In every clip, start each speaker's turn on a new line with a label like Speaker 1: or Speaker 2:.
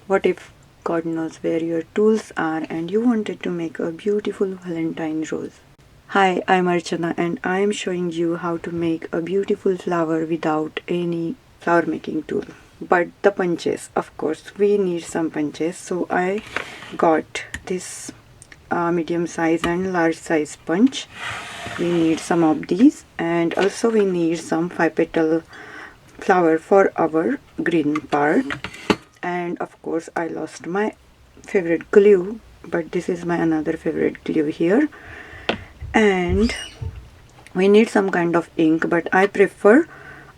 Speaker 1: What if God knows where your tools are and you wanted to make a beautiful Valentine rose? Hi, I'm Archana and I am showing you how to make a beautiful flower without any flower making tool. But the punches, of course, we need some punches. So I got this medium size and large size punch. We need some of these, and also we need some 5 petal flower for our green part. And of course I lost my favorite glue, but this is my another favorite glue here. And we need some kind of ink, but I prefer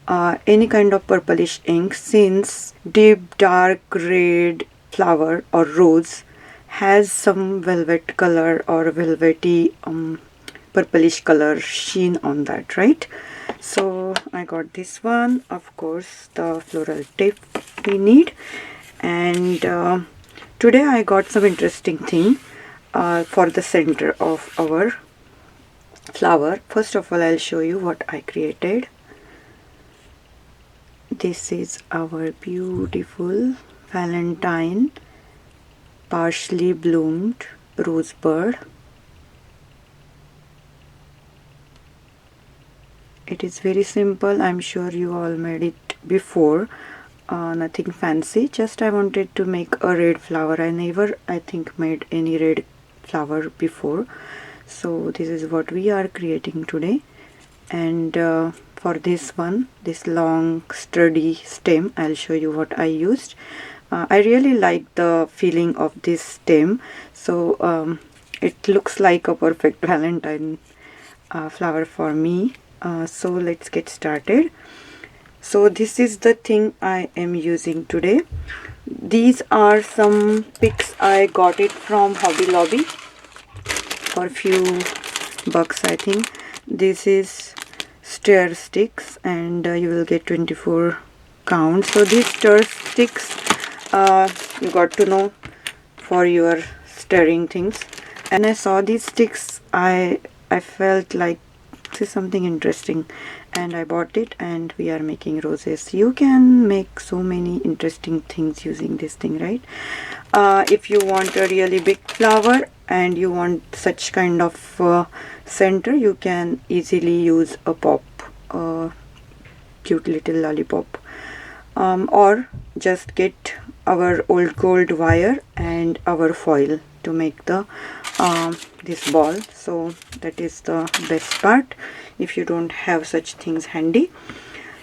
Speaker 1: any kind of purplish ink, since deep dark red flower or rose has some velvet color or velvety purplish color sheen on that, right? So I got this one, of course the floral tip we need. And today I got some interesting thing for the center of our flower. First of all, I'll show you what I created. This is our beautiful Valentine partially bloomed rosebud. It is very simple. I'm sure you all made it before. Nothing fancy, just I wanted to make a red flower. I never, I think, made any red flower before. So this is what we are creating today. And for this one, this long sturdy stem, I'll show you what I used. I really like the feeling of this stem. So it looks like a perfect Valentine flower for me. So let's get started. So this is the thing I am using today. These are some picks. I got it from Hobby Lobby for a few bucks, I think. This is stir sticks, and you will get 24 counts. So these stir sticks you got to know for your stirring things. And I saw these sticks, I felt like this is something interesting, and I bought it, and we are making roses. You can make so many interesting things using this thing, right? If you want a really big flower and you want such kind of center, you can easily use a pop, cute little lollipop, or just get our old gold wire and our foil to make the this ball. So that is the best part if you don't have such things handy.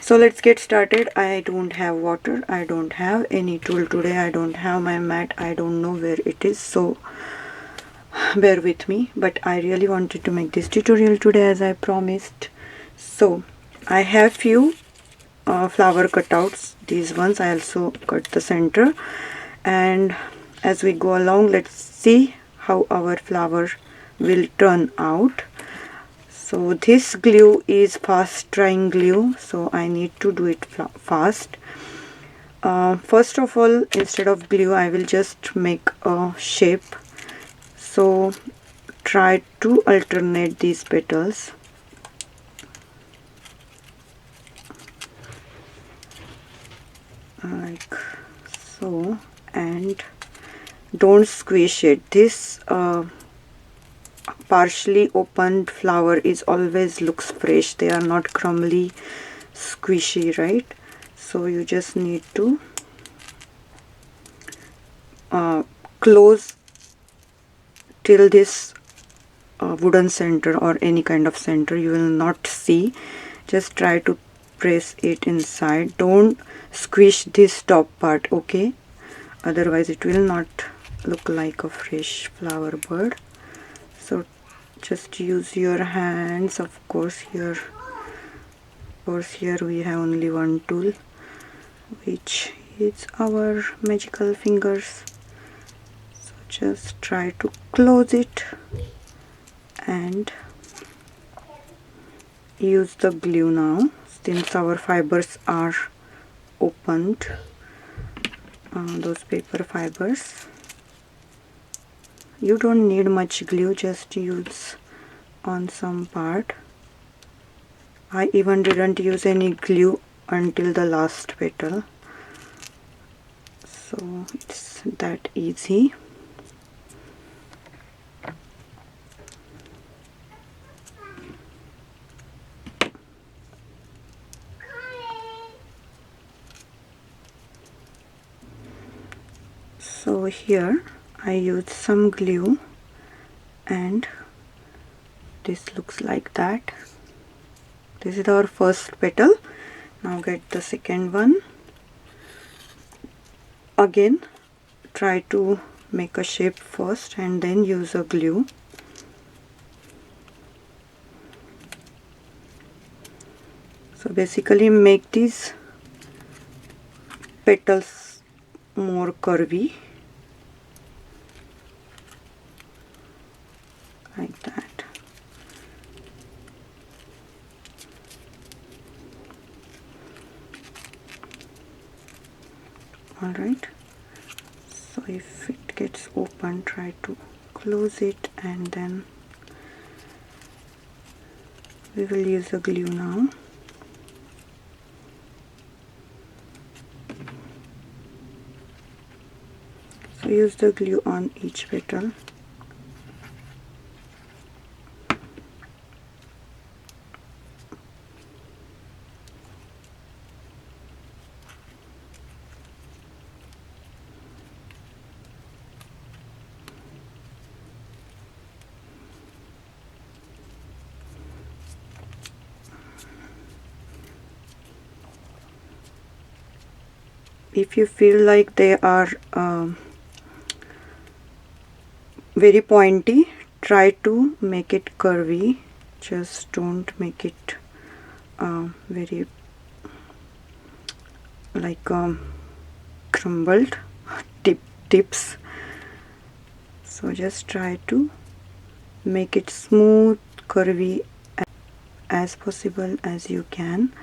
Speaker 1: So let's get started. I don't have water, I don't have any tool today, I don't have my mat, I don't know where it is, so bear with me. But I really wanted to make this tutorial today, as I promised. So I have few flower cutouts. These ones I also cut the center, and as we go along, let's see how our flower will turn out. So this glue is fast drying glue, so I need to do it fast. First of all, instead of glue, I will just make a shape. So try to alternate these petals. Like so, and don't squish it. This partially opened flower is always looks fresh. They are not crumbly, squishy, right? So you just need to close till this wooden center or any kind of center. You will not see. Just try to press it inside. Don't squish this top part, okay? Otherwise it will not look like a fresh flower bud. So just use your hands. Of course here we have only one tool, which is our magical fingers. So just try to close it and use the glue now, since our fibers are opened, those paper fibers. You don't need much glue, just use on some part. I even didn't use any glue until the last petal. so it's that easy. So here I use some glue and this looks like that. This is our first petal. Now get the second one. Again, try to make a shape first and then use a glue. So basically make these petals more curvy, like that. Alright, so if it gets open, try to close it, and then we will use a glue now. So use the glue on each petal. If you feel like they are very pointy, try to make it curvy. Just don't make it very like crumbled tips. So just try to make it smooth, curvy as possible as you can.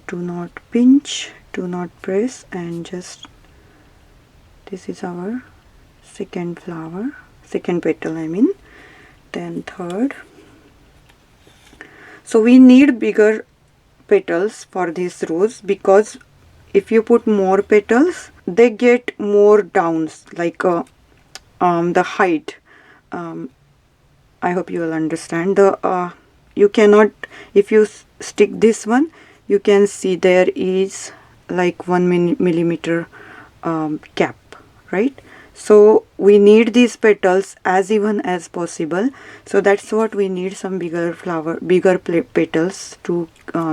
Speaker 1: Do not pinch, do not press, and just, this is our second flower, second petal I mean. Then third. So we need bigger petals for this rose, because if you put more petals they get more downs, like the height. I hope you will understand. The you cannot, if you stick this one, you can see there is like 1 millimeter gap, right? So we need these petals as even as possible. So that's what we need, some bigger flower, bigger petals to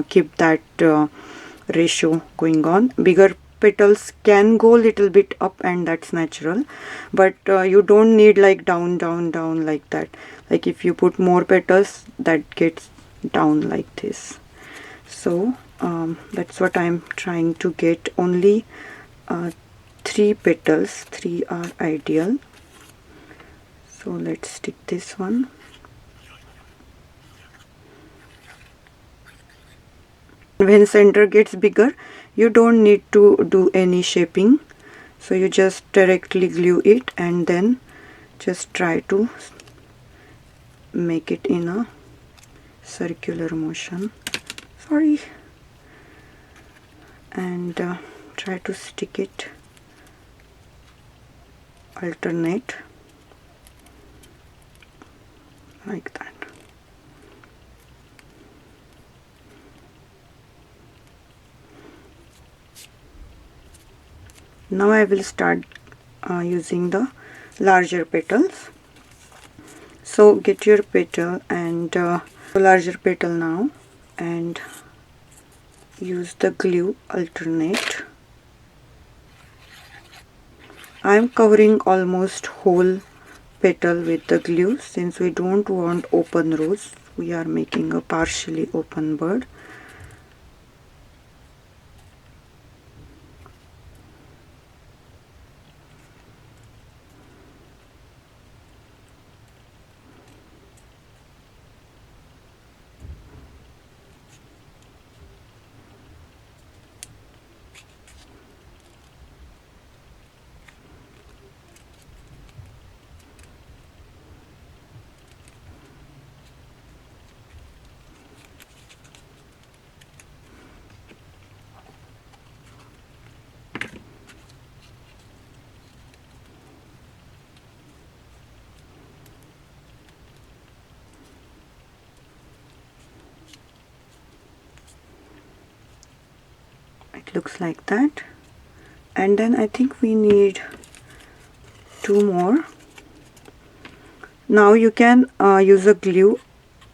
Speaker 1: keep that ratio going on. Bigger petals can go little bit up, and that's natural, but you don't need like down down down like that. Like if you put more petals, that gets down like this. So that's what I'm trying to get. Only 3 petals, 3 are ideal. So let's stick this one. When center gets bigger, you don't need to do any shaping, so you just directly glue it and then just try to make it in a circular motion, sorry, and try to stick it alternate like that. Now I will start using the larger petals. So get your petal and larger petal now, and use the glue alternate. I am covering almost whole petal with the glue, since we don't want open rose, we are making a partially open bird. It looks like that. And then I think we need 2 more. Now you can use a glue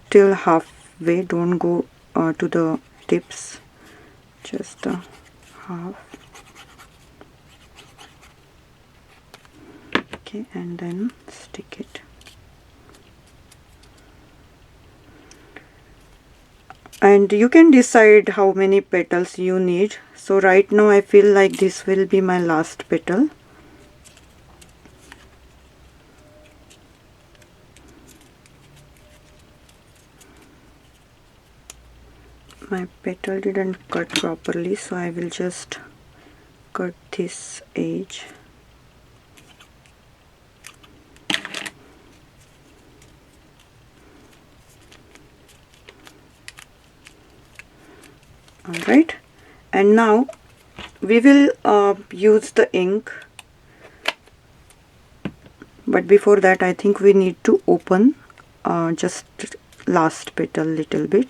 Speaker 1: till halfway, don't go to the tips, just half. Okay, and then stick it. And you can decide how many petals you need. So right now I feel like this will be my last petal. My petal didn't cut properly, so I will just cut this edge. Alright, and now we will use the ink, but before that I think we need to open just last petal little bit.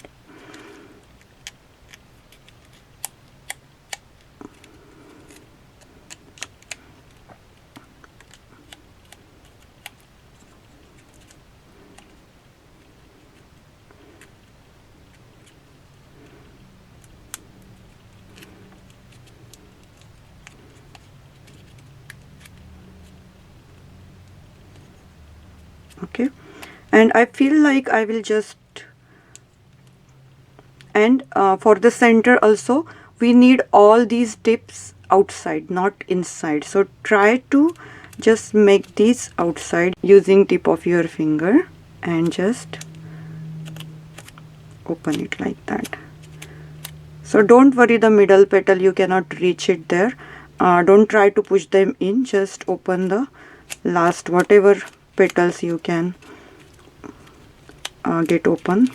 Speaker 1: Okay, and I feel like I will just, and for the center also we need all these tips outside, not inside, so try to just make these outside using tip of your finger and just open it like that. So don't worry, the middle petal you cannot reach it there. Don't try to push them in, just open the last whatever petals you can get open.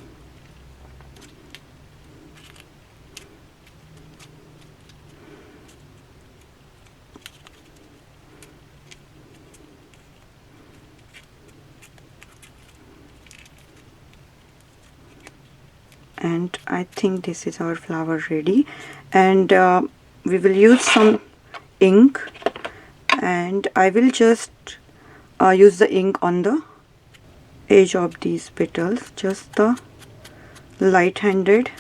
Speaker 1: And I think this is our flower ready, and we will use some ink, and I will just use the ink on the edge of these petals, just the light-handed,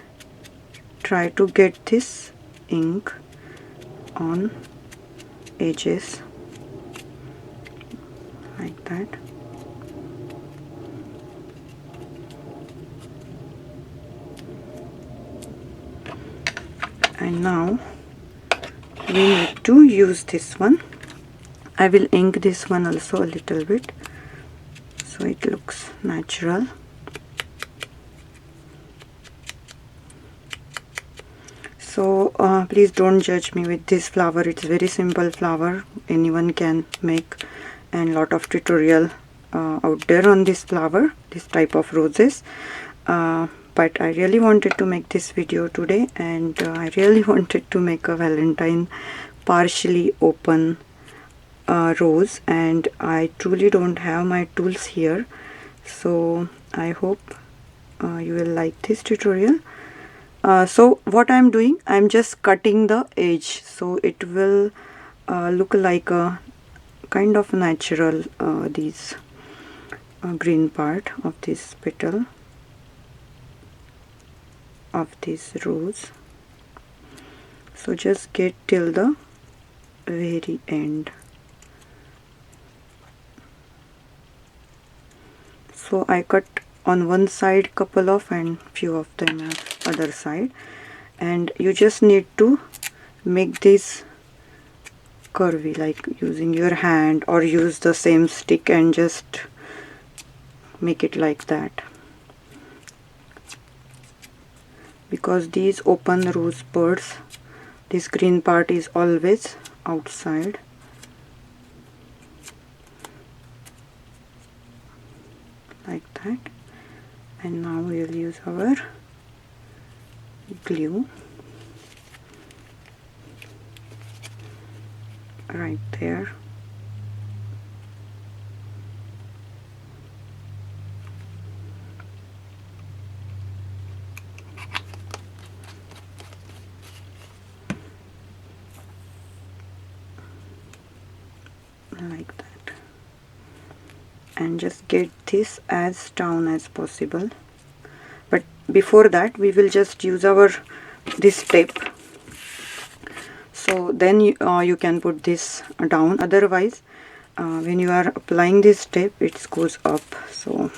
Speaker 1: try to get this ink on edges like that. And now we need to use this one. I will ink this one also a little bit so it looks natural. So please don't judge me with this flower, it's very simple flower, anyone can make, and lot of tutorial out there on this flower, this type of roses. But I really wanted to make this video today, and I really wanted to make a Valentine partially open rose, and I truly don't have my tools here, so I hope you will like this tutorial. So what I'm doing, I'm just cutting the edge so it will look like a kind of natural these green part of this petal of this rose. So just get till the very end. So I cut on one side couple of, and few of them are other side, and you just need to make this curvy, like using your hand or use the same stick and just make it like that, because these open rose buds, this green part is always outside. Like that. And now we will use our glue right there. like that, and just get this as down as possible. But before that we will just use our this tape, so then you can put this down. Otherwise when you are applying this tape it goes up. So,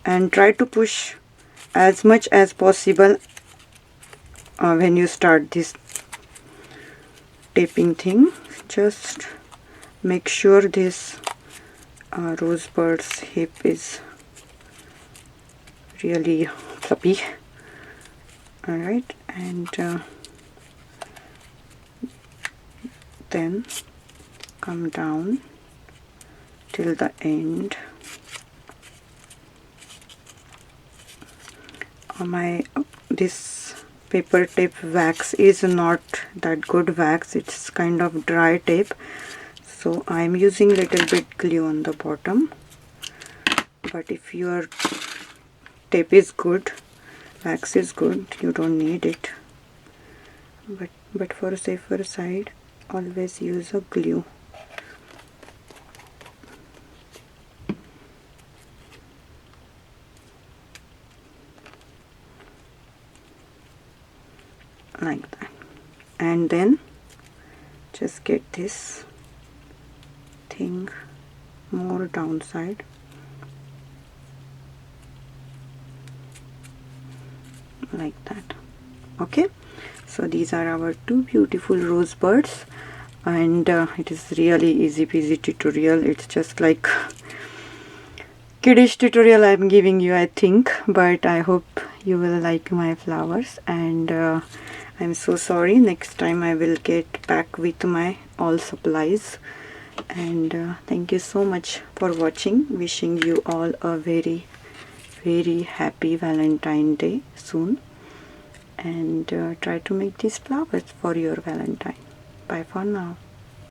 Speaker 1: and try to push as much as possible when you start this taping thing. Just make sure this rosebird's hip is really fluffy. Alright, and then come down till the end. This paper tape wax is not that good wax, it's kind of dry tape, so I'm using little bit glue on the bottom. But if your tape is good, wax is good, you don't need it, but for a safer side always use a glue. Like that, and then just get this thing more downside, like that. Okay, so these are our two beautiful rosebuds, and it is really easy peasy tutorial. It's just like kiddish tutorial I'm giving you, I think, but I hope you will like my flowers. And I'm so sorry, next time I will get back with my all supplies. And thank you so much for watching. Wishing you all a very happy Valentine Day soon, and try to make these flowers for your Valentine. Bye for now.